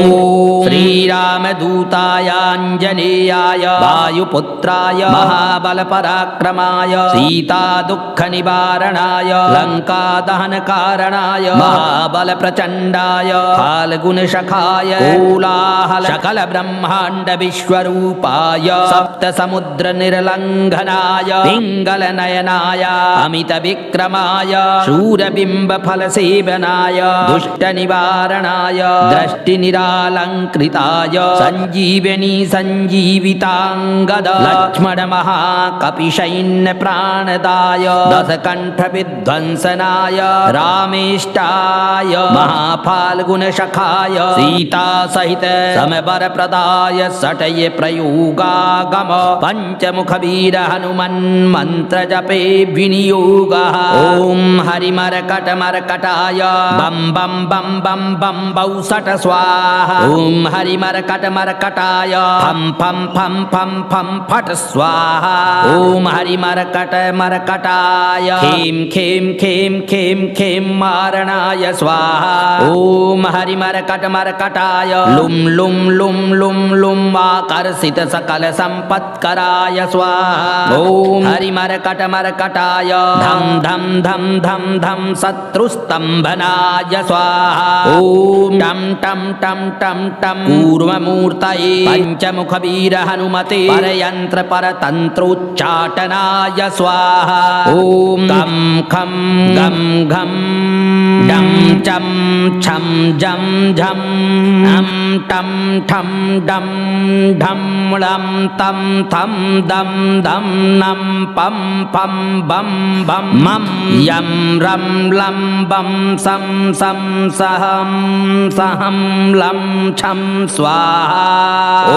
श्रीरामदूतायाञ्जनेयाय वायुपुत्राय महाबलपराक्रमाय सीतादुःखनिवारणाय लङ्कादहनकारणाय महाबल प्रचण्डाय फाल्गुनशखाय कोलाहल सकल ब्रह्माण्ड विश्वरूपाय सप्त समुद्र निर्लङ्घनाय पिङ्गल नयनाय अमित विक्रमाय शूरबिम्ब फल सेवनाय दुष्ट निवारणाय दृष्टि निरालङ्कृताय संजीवनी संजीविताङ्गद लक्ष्मण महाकपिशैन्य प्राणदाय दशकण्ठ विध्वंसनाय रामेष्टाय महाफाल्गुनशखाय सीता सहित समवर प्रदाय सटय प्रयोगागम पंचमुख वीर हनुमन् मंत्र जपे विनियोगः ओम हरिमर्कट मर्कटाय बम बम बम बम बम बौ सट स्वाहा ओम हरिमर्कट मर्कटाय फम फम फम फम फम फट स्वाहा ओम हरिमर्कट मर्कटाय खेम खेम खेम खेम खेम मारणाय स्वाहा ओम हरिमर्कट मर्कटाय लुम लुम लुम लुम लुम आकर्षित सकल संपत्कराय स्वाहा ओम हरिमर्कट मर्कटाय धम धम धम धम धम शत्रुस्तंभनाय स्वाहा ओम टम टम टम टम टम कूर्ममूर्तये पंचमुख वीर हनुमते परयंत्र परतंत्रोच्चाटनाय स्वाहा ओम गम खम गम घम डम चम छम जम झम अम टम ठम डम ढम लं तं थम दम दम नम पम पम बम बम मम यम रम लं बम सम सम सहम सहम लं छम स्वाहा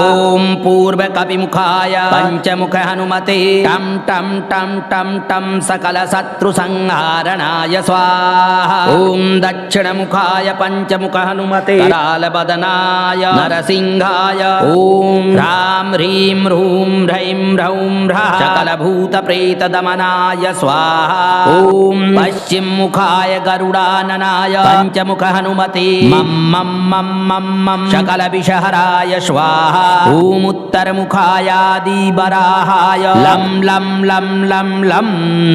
ओम पूर्व कपिमुखाय पंचमुख हनुमते टम टम टम टम टम सकल शत्रु संहारणाय स्वाहा ओम दक्षिण मुखाय पंचमुख हनुमते कराल बदनाय नरसिंहाय ओम ह्रां ह्रीं ह्रूं ह्रैं ह्रौं ह्रः सकल भूत प्रेत दमनाय स्वाहा ओम पश्चिम मुखाय गरुडाननाय पंचमुख हनुमते मम मम मम मम मम सकल विषहराय स्वाहा ओम उत्तर मुखाय आदि बराहाय लं लं लं लं लं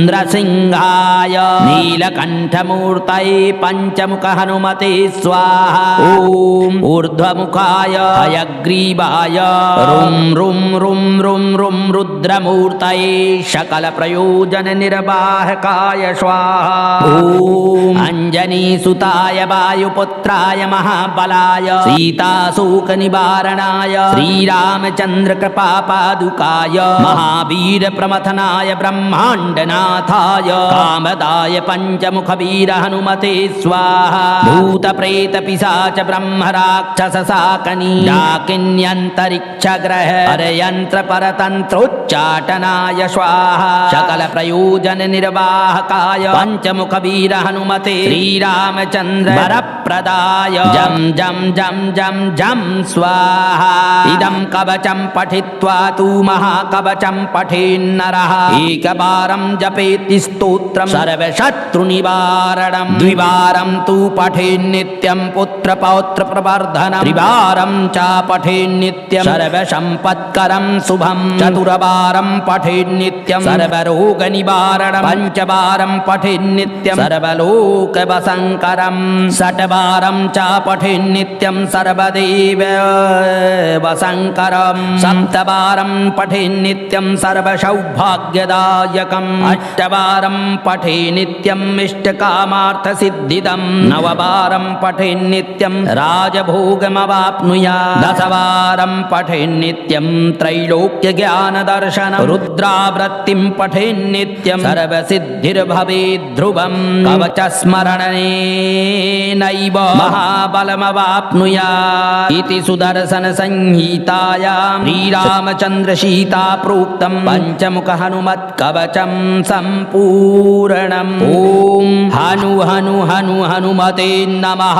नृसिंहाय नीलकण्ठमूर्तये पंचमुख हनुमते स्वाहा ओम ऊर्ध्वमुखाय हयग्रीवाय रुं रुं रुं रुं रुं रुद्रमूर्तये सकल प्रयोजन निर्वाहकाय स्वाहा ओम अंजनीसुताय वायुपुत्राय महाबलाय सीताशोक निवारणाय श्रीरामचंद्र कृपा पादुकाय महावीर प्रमथनाय ब्रह्मांडनाथाय कामदाय पंचमुख वीर हनुमते स्वाहा भूत प्रेत पिशाच ब्रह्म राक्षस शाकनी डाकिन्यंतरिक्ष ग्रह परयंत्र परतंत्रोच्चाटनाय स्वाहा सकल प्रयोजन निर्वाहकाय पंचमुख वीर हनुमते श्रीरामचंद्र वरप्रदाय जम जम जम जम जम स्वाहा इदं कवचं पठित्वा तु महाकवचं पठेन्नरः एकवारं जपेति स्तोत्रं सर्वशत्रुनिवारणं द्विवारं तु पठेन्नित्यं पुत्रपौत्र प्रवर्धनं त्रिवारं च पठेन्नित्यं सर्वसम्पत्करं शुभं चतुर्वारं पठेन्नित्यं सर्वरोगनिवारणं पञ्चवारं पठेन्नित्यं सर्वलोकवशङ्करं षट्वारं च पठेन्नित्यं सर्वदेव वशङ्करं सप्तवारं पठेन्नित्यं सर्वसौभाग्यदायकम् अष्टवारं पठेन्नित्यं इष्टकामार्थसिद्धिदं नववारं पठेन्नित्यं राजभोगमवाप्नुयात् दशवारं पठेन्नित्यं त्रैलोक्यज्ञानदर्शनं रुद्रावृत्तिं पठेन्नित्यं सर्वसिद्धिर्भवेत् ध्रुवं कवचस्मरणेनैव महाबलमवाप्नुयात् इति सुदर्शन संहितायां श्रीरामचंद्र सीता प्रोक्तं पंचमुख हनुमत् कवचं सम्पूर्णम् ओम हनु हनु हनु हनुमते नमः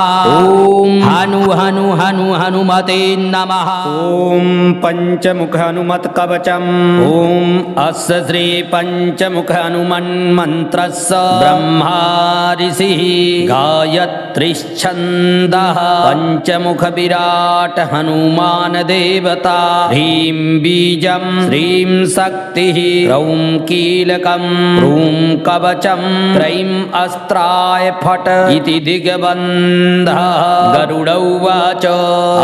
ओम हनु हनु हनु हनुमते नमः ओम पंचमुख हनुमत कवचम ओम अस्य श्री पंचमुख हनुमन् मंत्रस्य ब्रह्मा ऋषिः गायत्रीच्छन्दः पंचमुख विराट हनुमान देवता ह्रीं बीजं श्रीं शक्तिः रौं कीलकं ह्रूं कवचं त्रयीं अस्त्राय फट् पट इति दिग्बन्धः। गरुड उवाच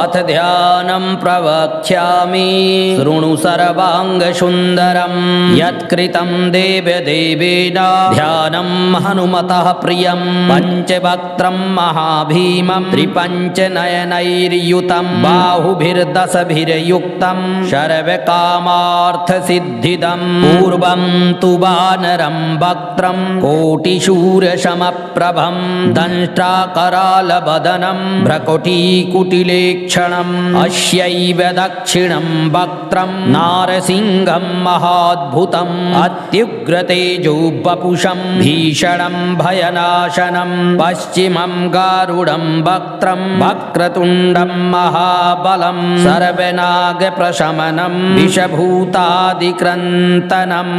अथ ध्यानं प्रवक्ष्यामि शृणु सर्वाङ्गसुन्दरं यत्कृतं देवदेवेन ध्यानं हनुमतः प्रियं पञ्चवक्त्रं महाभीमं त्रिपञ्चनयनैर्युतं बाहुभिर्दशभिर्युक्तं सर्वकामार्थसिद्धिदं पूर्वं तु वानरं वक्त्रं कोटिशूरसमप्रभं दंष्ट्राकरालवदनं भ्रकुटीकुटिलेक्षणम् अस्यैव दक्षिणं वक्त्रं नारसिंहं महाद्भुतम् अत्युग्रतेजो वपुषं भीषणं भयनाशनं पश्चिमं गारुडं वक्त्रं वक्रतुण्डं महाबलं सर्वनागप्रशमनं विषभूतादिक्रन्तनम्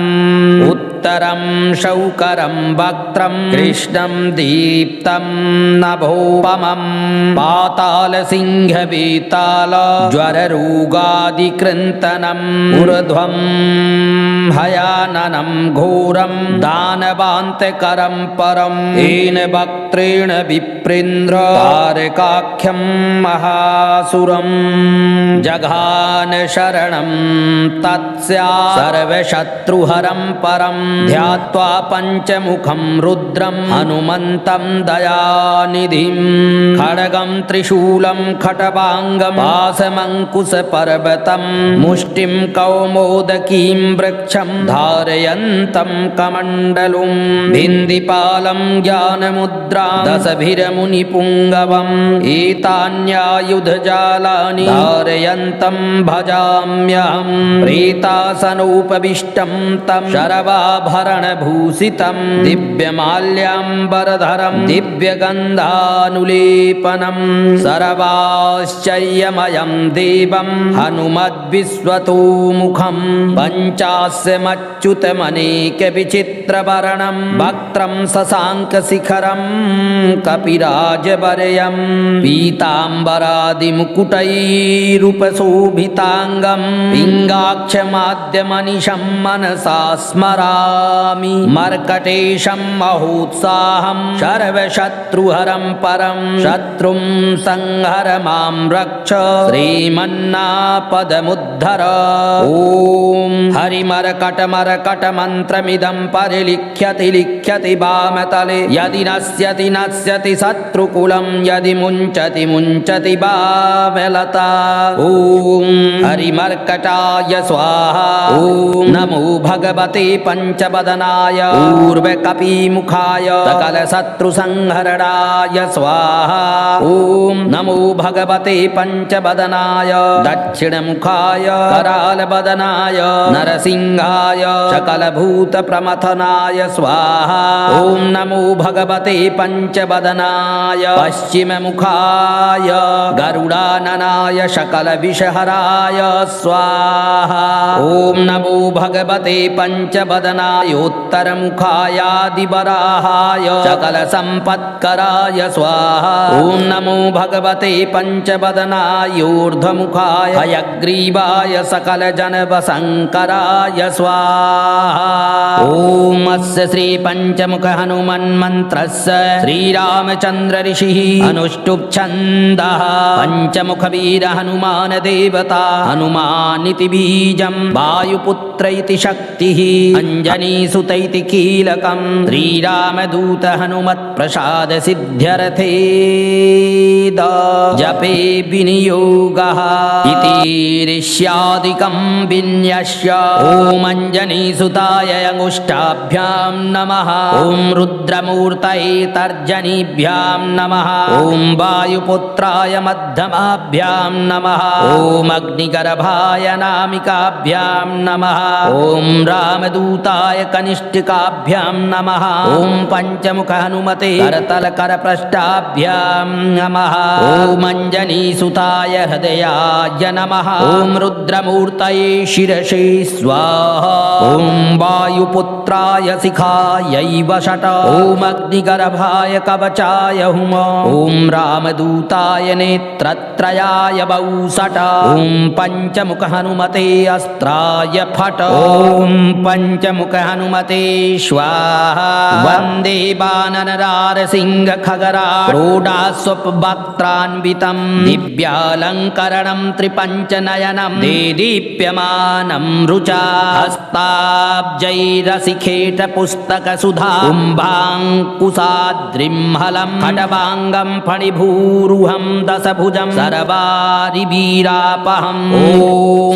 उत्तरं शौकरं वक्त्रं कृष्णं दीप्तं नभोपमं पातालसिंहवेताल ज्वररोगादिकृन्तनम् ऊर्ध्वं भयाननं घोरं दानवान्तकरं परं येन वक्त्रेण विप्रेन्द्र तारकाख्यं महासुरं जघान शरणं तत्स्या सर्वशत्रुहरं परं ध्यात्वा पञ्चमुखं रुद्रं हनुमन्तं दयानिधिं खड्गं त्रिशूलं खट्वाङ्गं पाशमङ्कुशपर्वतं मुष्टिं कौमोदकीं वृक्षं धारयन्तं कमण्डलुं भिन्दिपालं ज्ञानमुद्रां दशभिर्मुनिपुङ्गवम् एतान्यायुधजालानि धारयन्तं भजाम्यहं प्रेतासनोपविष्टं तं शरवाभरणभूषितं दिव्यमाल्याम्बरधरं दिव्यगन्धानुलेपनं सर्वाश्चर्यमयं देवं हनुमद्विश्वतोमुखं पञ्चास्यमच्युतमनेकविचित्रवर्णं वक्त्रं शशाङ्कशिखरं कपिराजवर्यं पीताम्बरादिमुकुटैरुपशोभिताङ्गं पिङ्गाक्षमाद्यमनिशं मनसा स्मरामि मर्कटेशं महोत्साहं सर्वशत्रुहरं परं शत्रुं संहर मां रक्ष श्रीमन्नापदमुद्धर। ॐ हरिमर्कटमर्कटमन्त्रमिदं परिलिख्यति लिख्यति वामतले यदि नश्यति नश्यति शत्रुकुलं यदि मुञ्चति मुञ्चति वामलता। ॐ हरिमर्कटाय स्वाहा। ॐ नमो भगवते पञ्चवदनाय ऊर्ध्वकपिमुखाय सकलशत्रुसंहरणाय स्वाहा। ॐ नमो भगवते पञ्चवदनाय दक्षिणमुखाय करालवदनाय नरसिंहाय सकलभूतप्रमथनाय स्वाहा। ॐ नमो भगवते पञ्चवदनाय पश्चिममुखाय गरुडाननाय सकलविषहराय स्वाहा। ॐ नमो भगवते पञ्चवदनाय उत्तरमुखायादिवराहाय सकलसम्पत्कराय स्वाहा। ॐ नमो भगवते पञ्चवदनाय ऊर्ध्वमुखाय हयग्रीवाय सकलजनवशङ्कराय स्वाहा। ॐ अस्य श्रीपञ्चमुख हनुमन्मन्त्रस्य श्रीरामचन्द्र ऋषिः अनुष्टुप् पञ्चमुखवीर हनुमान देवता हनुमानिति बीजं वायुपुत्र इति शक्तिः अञ्जनीसुत इति कीलकं श्रीरामदूत हनुमत्प्रसाद सिद्ध्यर्थे जपे विनियोगः इति ऋष्यादिकं विन्यस्य। ॐ अञ्जनीसुताय अंगुष्ठाभ्यां नमः। ॐ रुद्रमूर्तये तर्जनीभ्यां नमः। ॐ वायुपुत्राय मध्यमाभ्यां नमः। ॐ अग्निगर्भाय नामिकाभ्यां नमः। ॐ रामदूताय कनिष्ठिकाभ्यां नमः। ॐ पञ्चमुख हनुमते करतलकरपृष्ठाभ्यां नमः। ॐ अञ्जनीसुताय हृदयाय नमः। ॐ रुद्रमूर्तये शिरसे स्वाहा। ॐ वायुपुत्र रुद्रपुत्राय शिखायै वषट ॐ अग्निगर्भाय कवचाय हुम ॐ रामदूताय नेत्रत्रयाय वौषट ॐ पंचमुख हनुमते अस्त्राय फट ॐ पंचमुख हनुमते स्वाहा वन्दे वानरनारसिंह खगरारूढास्वपवक्त्रान्वितं दिव्यालङ्करणं त्रिपञ्चनयनं देदीप्यमानं रुचा हस्ताब्जैरशिखेटपुस्तकसुधा कुम्भाङ्कुशाद्रिं हलं खड्वाङ्गं फणिभूरुहं दशभुजं सर्वारिवीरापहम् ॐ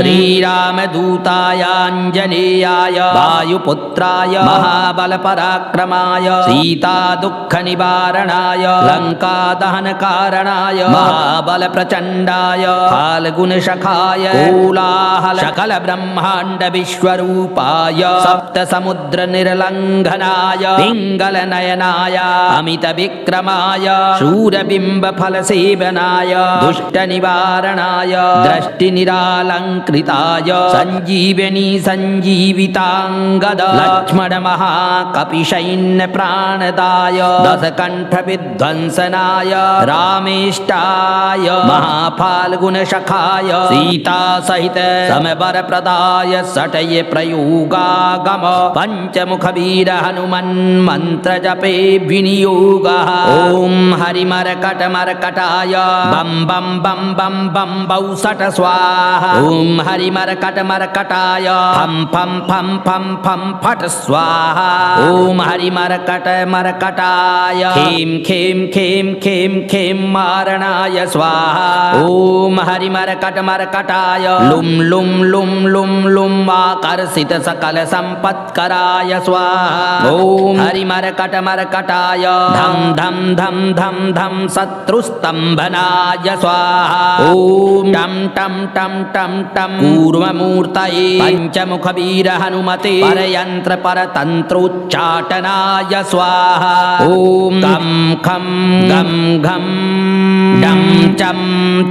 श्रीरामदूतायाञ्जनेयाय वायुपुत्राय महाबलपराक्रमाय सीतादुःखनिवारणाय लङ्कादहनकारणाय महाबलप्रचण्डाय फाल्गुनशखाय कोलाहल सकलब्रह्माण्डविश्वरूपाय सप्तसमुद्रनिर्लङ्घनाय पिङ्गलनयनाय अमितविक्रमाय शूरबिम्बफलसेवनाय दुष्टनिवारणाय दृष्टिनिरालङ्कृताय सञ्जीवनी सञ्जीविताङ्गद लक्ष्मणमहाकपिसैन्यप्राणदाय दशकण्ठविध्वंसनाय रामेष्टाय महाफाल्गुनशखाय सीतासहित समवरप्रदाय सटय प्रयोगागम पञ्चमुखवीर हनुमन्मन्त्रजपे विनियोगः ॐ हरिमरकटमरकटाय बं बं बं बं बं वौषट स्वाहा ॐ हरिमरकटमरकटाय फं फं फं फं फं फट स्वाहा ॐ हरिमरकटमरकटाय खें खें खें खें खें मारणाय स्वाहा ॐ हरिमरकटमरकटाय लुं लुं लुं लुं लुं आकर्षित सकल संपत्कराय स्वाहा ॐ हरिमरकटमरकटाय धं धं धं धं धं शत्रुस्तम्भनाय स्वाहा ॐ टं टं टं टं टं कूर्ममूर्तये पंचमुखवीर हनुमते परयंत्र परतंत्रोच्चाटनाय स्वाहा ॐ गं खं गं घं डं चं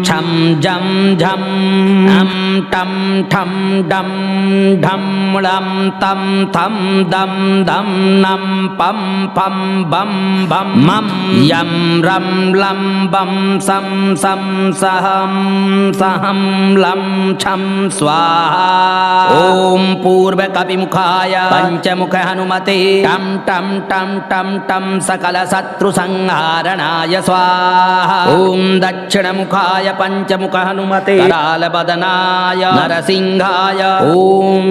छं जं झं अं टं ठं डं ढं लं तं थं दं दं नं पं फं बं भं मं यं रं लं बं सं सं सहं सहं लं छं स्वाहा ॐ पूर्वकपिमुखाय पंचमुख हनुमते टं टं टं टं टं सकलशत्रुसंहारणाय स्वाहा ॐ दक्षिणमुखाय पंचमुख हनुमते करालवदनाय नरसिंहाय ॐ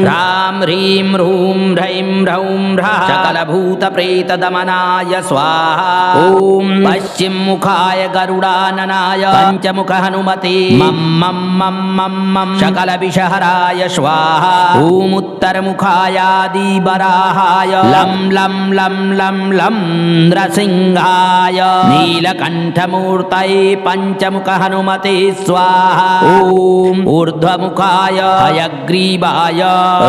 ह्रां ह्रीं ह्रूं ह्रैं ह्रौं ह्रः सकलभूतप्रेतदमनाय स्वाहा ॐ पश्चिममुखाय गरुडाननाय पंचमुख हनुमते मं मं मं मं मं सकलविषहराय स्वाहा ॐ उत्तरमुखायादिवराहाय लं लं लं लं लं नृसिंहाय नीलकण्ठमूर्तये पंचमुख हनुमते स्वाहा ॐ ऊर्ध्वमुखाय हयग्रीवाय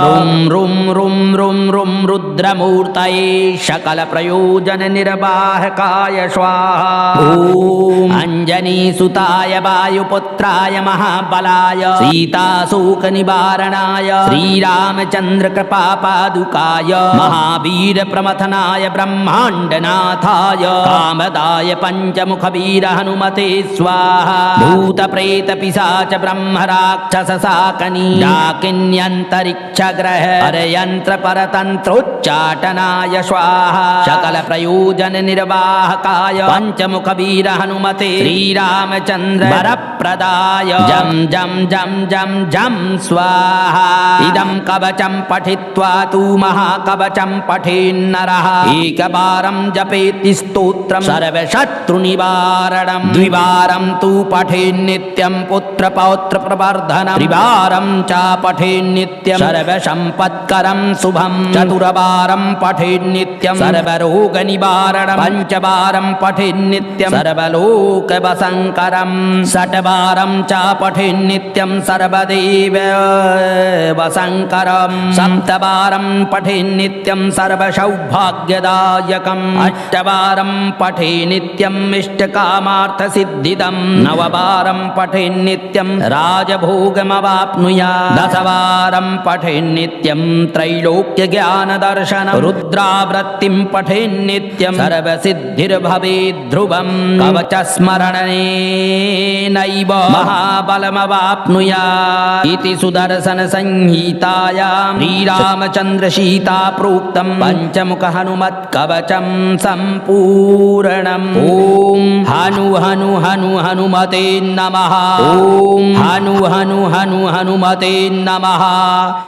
रुं रुं रुं रुं रुं रुद्रमूर्तये सकलप्रयोजननिर्वाहकाय स्वाहा ॐ अञ्जनीसुताय वायुपुत्राय महाबलाय सीताशोकनिवारणाय श्रीरामचन्द्रकृपापादुकाय महावीरप्रमथनाय ब्रह्माण्डनाथाय कामदाय पंचमुखवीर हनुमते स्वाहा भूतप्रेतपिशाच ब्रह्मराक्षसशाकनी डाकिन्यन्तरिक्षग्रह परयन्त्र परतन्त्रोच्चाटनाय स्वाहा सकलप्रयोजननिर्वाहकाय पंचमुखवीर हनुमते श्रीरामचन्द्र वरप्रदाय जं जं जं जं जं स्वाहा इदं कवचं पठित्वा तु महाकवचं पठेन्नरः एकवारं जपेति स्तोत्रं सर्वशत्रुनिवारणं द्विवारं तु पठेन्नित्यं पुत्रपौत्रप्रवर्धनं त्रिवारं च पठेन्नित्यं सर्वसम्पत्करं शुभं चतुर्वारं पठेन्नित्यं सर्वरोगनिवारणं पञ्चवारं पठेन्नित्यं सर्वलोकवशङ्करं षट्वारं च पठेन् नित्यं सर्वदेव वशङ्करं सप्तवारं पठेन् नित्यं सर्वसौभाग्यदायकम् अष्टवारं पठेन् नित्यम् इष्टकामार्थसिद्धिदं नववारं पठेन् नित्यं राजभोगमवाप्नुयात् दशवारं पठेन् नित्यं त्रैलोक्यज्ञानदर्शनं रुद्रावृत्तिं पठेन् नित्यं सर्वसिद्धिर्भवेत् ध्रुवम् कवचस्मरणेनैव महाबलमवाप्नुयात् इति सुदर्शनसंहितायां श्रीरामचन्द्रसीता प्रोक्तं पञ्चमुख हनुमत्कवचं सम्पूर्णम् ॐ हनु हनु हनु हनुमते नमः ॐ हनु हनु हनु हनुमते नमः।